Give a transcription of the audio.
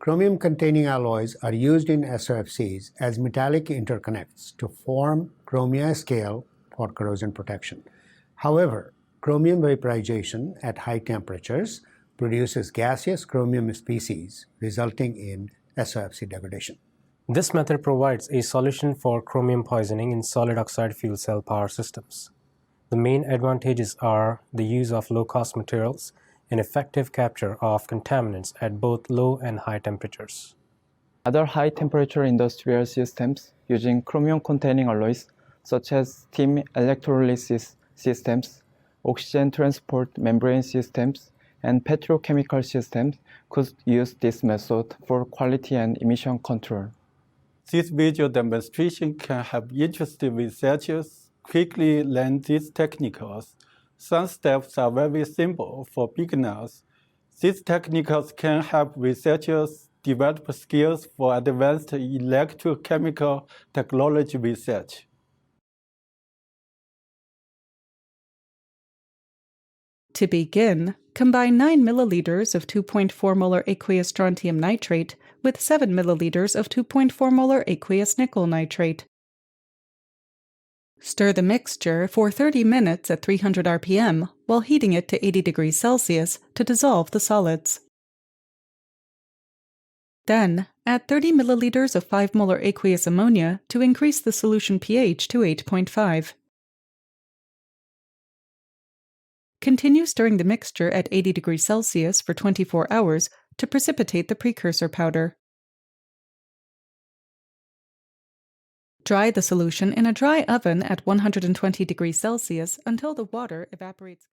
Chromium-containing alloys are used in SOFCs as metallic interconnects to form chromia scale for corrosion protection. However, chromium vaporization at high temperatures produces gaseous chromium species, resulting in SOFC degradation. This method provides a solution for chromium poisoning in solid oxide fuel cell power systems. The main advantages are the use of low-cost materials and effective capture of contaminants at both low and high temperatures. Other high-temperature industrial systems using chromium-containing alloys, such as steam electrolysis systems, oxygen transport membrane systems, and petrochemical systems, could use this method for quality and emission control. This visual demonstration can help interested researchers quickly learn these techniques. Some steps are very simple for beginners. These techniques can help researchers develop skills for advanced electrochemical technology research. To begin, combine 9 milliliters of 2.4 molar aqueous strontium nitrate with 7 milliliters of 2.4 molar aqueous nickel nitrate. Stir the mixture for 30 minutes at 300 rpm while heating it to 80 degrees Celsius to dissolve the solids. Then, add 30 milliliters of 5 molar aqueous ammonia to increase the solution pH to 8.5. Continue stirring the mixture at 80 degrees Celsius for 24 hours to precipitate the precursor powder. Dry the solution in a dry oven at 120 degrees Celsius until the water evaporates.